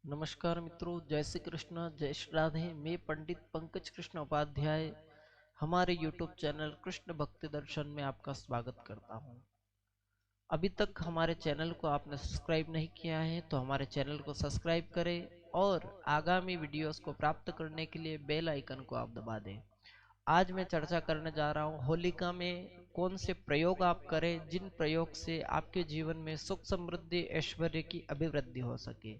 नमस्कार मित्रों, जय श्री कृष्ण, जय श्री राधे। मैं पंडित पंकज कृष्ण उपाध्याय हमारे YouTube चैनल कृष्ण भक्ति दर्शन में आपका स्वागत करता हूं। अभी तक हमारे चैनल को आपने सब्सक्राइब नहीं किया है तो हमारे चैनल को सब्सक्राइब करें और आगामी वीडियोस को प्राप्त करने के लिए बेल आइकन को आप दबा दें। आज मैं चर्चा करने जा रहा हूं होलिका में कौन से प्रयोग आप करें जिन प्रयोग से आपके जीवन में सुख समृद्धि ऐश्वर्य की अभिवृद्धि हो सके।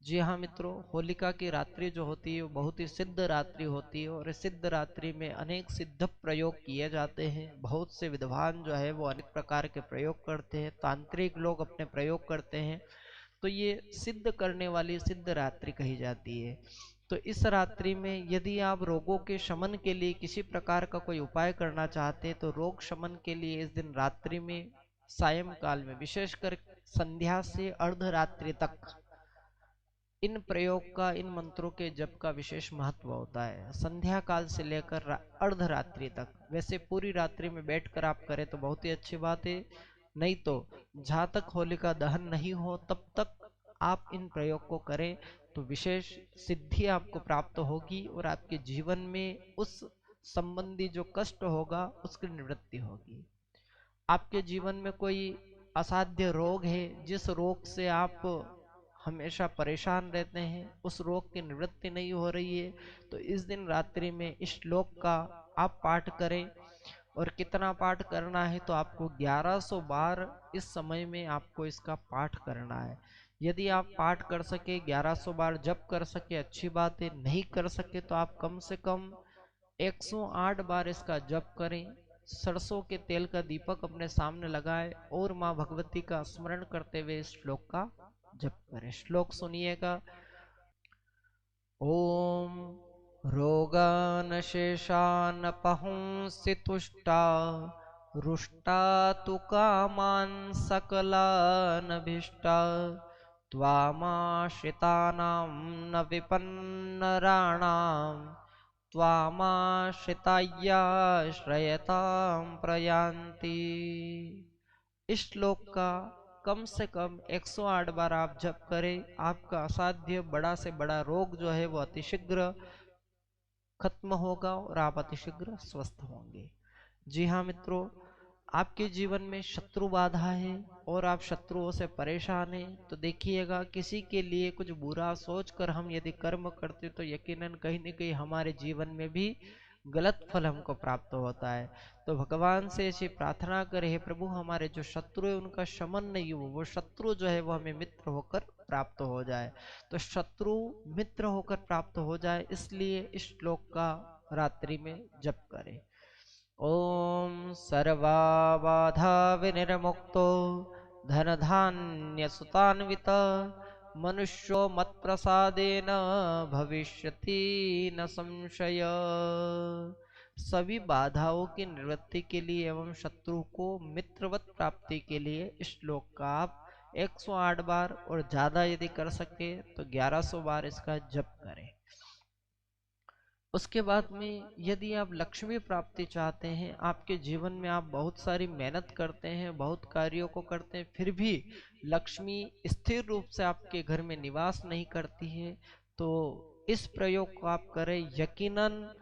जी हाँ मित्रों, होलिका की रात्रि जो होती है वो बहुत ही सिद्ध रात्रि होती है और इस सिद्ध रात्रि में अनेक सिद्ध प्रयोग किए जाते हैं। बहुत से विद्वान जो है वो अनेक प्रकार के प्रयोग करते हैं, तांत्रिक लोग अपने प्रयोग करते हैं। तो ये सिद्ध करने वाली सिद्ध रात्रि कही जाती है। तो इस रात्रि में यदि आप रोगों के शमन के लिए किसी प्रकार का कोई उपाय करना चाहते हैं तो रोग शमन के लिए इस दिन रात्रि में सायंकाल में विशेषकर संध्या से अर्धरात्रि तक इन प्रयोग का, इन मंत्रों के जप का विशेष महत्व होता है। संध्या काल से लेकर अर्धरात्रि तक, वैसे पूरी रात्रि में बैठकर आप करें तो बहुत ही अच्छी बात है, नहीं तो जहां तक होलिका दहन नहीं हो तब तक आप इन प्रयोग को करें तो विशेष सिद्धि आपको प्राप्त होगी और आपके जीवन में उस संबंधी जो कष्ट होगा उसकी निवृत्ति होगी। आपके जीवन में कोई असाध्य रोग है, जिस रोग से आप हमेशा परेशान रहते हैं, उस रोग की निवृत्ति नहीं हो रही है, तो इस दिन रात्रि में इस श्लोक का आप पाठ करें। और कितना पाठ करना है तो आपको 1100 बार इस समय में आपको इसका पाठ करना है। यदि आप पाठ कर सके 1100 बार जप कर सके अच्छी बात है, नहीं कर सके तो आप कम से कम 108 बार इसका जप करें। सरसों के तेल का दीपक अपने सामने लगाए और माँ भगवती का स्मरण करते हुए इस श्लोक का जप करें। श्लोक सुनिएगा। ओम रोगान शेषान पहुंसि तुष्टा रुष्टा तु कामान सकलानभीष्टा त्वामाश्रितानां न विपन्नराणां त्वामाश्रिताया श्रयतां प्रयान्ति। इस श्लोक का कम से कम 108 बार आप जप करें। आपका असाध्य बड़ा से बड़ा रोग जो है वो अतिशीघ्र खत्म होगा और आप अतिशीघ्र स्वस्थ होंगे। जी हाँ मित्रों, आपके जीवन में शत्रु बाधा है और आप शत्रुओं से परेशान हैं तो देखिएगा, किसी के लिए कुछ बुरा सोचकर हम यदि कर्म करते तो यकीनन कहीं न कहीं हमारे जीवन में भी गलत फल हमको प्राप्त होता है। तो भगवान से ऐसी प्रार्थना करे, हे प्रभु हमारे जो शत्रु है उनका शमन नहीं हो, वो शत्रु जो है वो हमें मित्र होकर प्राप्त हो जाए। तो शत्रु मित्र होकर प्राप्त हो जाए, इसलिए इस श्लोक का रात्रि में जप करें। ओम सर्वाबाधा विनिर्मुक्तो धनधान्य सुतान्वित मनुष्यो मत्प्रसादेन भविष्यति न संशय। सभी बाधाओं की निवृत्ति के लिए एवं शत्रु को मित्रवत प्राप्ति के लिए इस श्लोक का आप 108 बार और ज्यादा यदि कर सके तो 1100 बार इसका जप करें। उसके बाद में यदि आप लक्ष्मी प्राप्ति चाहते हैं, आपके जीवन में आप बहुत सारी मेहनत करते हैं, बहुत कार्यों को करते हैं, फिर भी लक्ष्मी स्थिर रूप से आपके घर में निवास नहीं करती है, तो इस प्रयोग को आप करें। यकीनन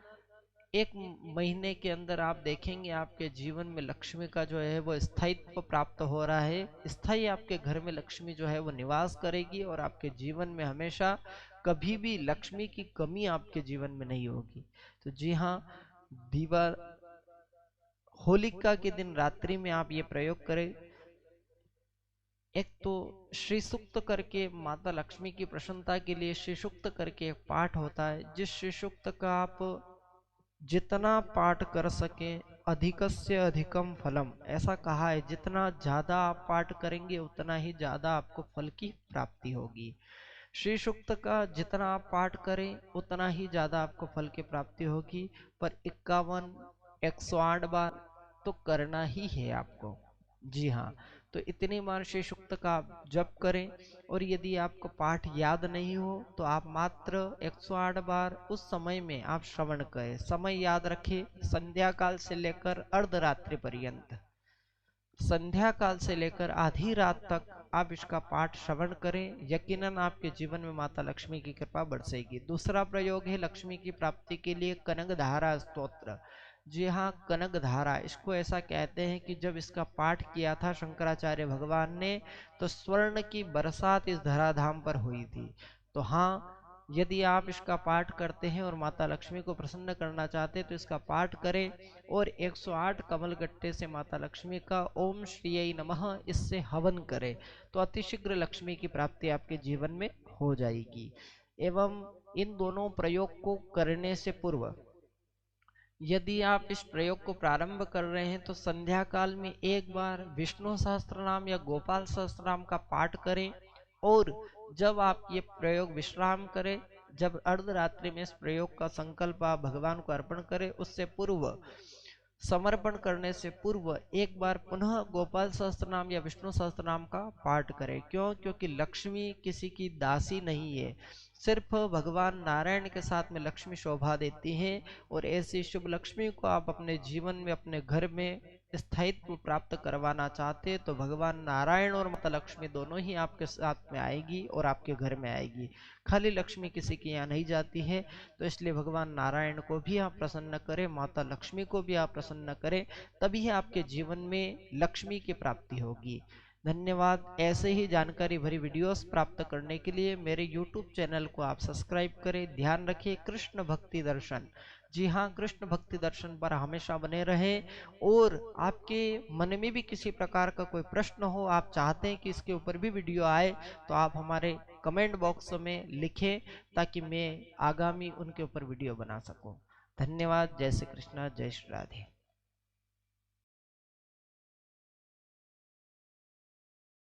1 महीने के अंदर आप देखेंगे आपके जीवन में लक्ष्मी का जो है वो स्थायित्व प्राप्त हो रहा है। स्थायी आपके घर में लक्ष्मी जो है वो निवास करेगी और आपके जीवन में हमेशा कभी भी लक्ष्मी की कमी आपके जीवन में नहीं होगी। तो जी हाँ, दीवार होलिका के दिन रात्रि में आप ये प्रयोग करें। एक तो श्री सूक्त करके माता लक्ष्मी की प्रसन्नता के लिए श्री सूक्त करके एक पाठ होता है, जिस श्री सूक्त का आप जितना पाठ कर सके अधिकस्य अधिकम फलम, ऐसा कहा है। जितना ज्यादा आप पाठ करेंगे उतना ही ज्यादा आपको फल की प्राप्ति होगी। श्री सूक्त का जितना आप पाठ करें उतना ही ज्यादा आपको फल की प्राप्ति होगी। पर 51 108 बार तो करना ही है आपको। जी हाँ, तो इतनी बार श्री सूक्त का आप जप करें। और यदि आपको पाठ याद नहीं हो तो आप मात्र 108 बार उस समय में आप श्रवण करें। समय याद रखें, संध्या काल से लेकर अर्धरात्रि पर्यंत, संध्या काल से लेकर आधी रात तक आप इसका पाठ श्रवण करें, यकीनन आपके जीवन में माता लक्ष्मी की कृपा बरसेगी। दूसरा प्रयोग है लक्ष्मी की प्राप्ति के लिए कनक धारा स्तोत्र। जी हाँ, कनक धारा इसको ऐसा कहते हैं कि जब इसका पाठ किया था शंकराचार्य भगवान ने तो स्वर्ण की बरसात इस धराधाम पर हुई थी। तो हाँ, यदि आप इसका पाठ करते हैं और माता लक्ष्मी को प्रसन्न करना चाहते हैं तो इसका पाठ करें और 108 कमल गट्टे से माता लक्ष्मी का ओम श्रीयै नमः इससे हवन करें तो अतिशीघ्र लक्ष्मी की प्राप्ति आपके जीवन में हो जाएगी। एवं इन दोनों प्रयोग को करने से पूर्व यदि आप इस प्रयोग को प्रारंभ कर रहे हैं तो संध्या काल में एक बार विष्णु सहस्त्र नाम या गोपाल सहस्त्र नाम का पाठ करें और जब आप ये प्रयोग विश्राम करें, जब अर्धरात्रि में इस प्रयोग का संकल्प आप भगवान को अर्पण करें उससे पूर्व समर्पण करने से पूर्व एक बार पुनः गोपाल सहस्त्र नाम या विष्णु सहस्त्र नाम का पाठ करें। क्यों? क्योंकि लक्ष्मी किसी की दासी नहीं है, सिर्फ भगवान नारायण के साथ में लक्ष्मी शोभा देती है। और ऐसी शुभ लक्ष्मी को आप अपने जीवन में अपने घर में स्थायित्व प्राप्त करवाना चाहते हैं तो भगवान नारायण और माता लक्ष्मी दोनों ही आपके साथ में आएगी और आपके घर में आएगी। खाली लक्ष्मी किसी के यहाँ नहीं जाती है, तो इसलिए भगवान नारायण को भी आप प्रसन्न करें, माता लक्ष्मी को भी आप प्रसन्न करें, तभी आपके जीवन में लक्ष्मी की प्राप्ति होगी। धन्यवाद। ऐसे ही जानकारी भरी वीडियोस प्राप्त करने के लिए मेरे YouTube चैनल को आप सब्सक्राइब करें। ध्यान रखिए कृष्ण भक्ति दर्शन, जी हाँ, कृष्ण भक्ति दर्शन पर हमेशा बने रहें। और आपके मन में भी किसी प्रकार का कोई प्रश्न हो, आप चाहते हैं कि इसके ऊपर भी वीडियो आए, तो आप हमारे कमेंट बॉक्स में लिखें ताकि मैं आगामी उनके ऊपर वीडियो बना सकूं। धन्यवाद। जय श्री कृष्ण, जय श्री राधे।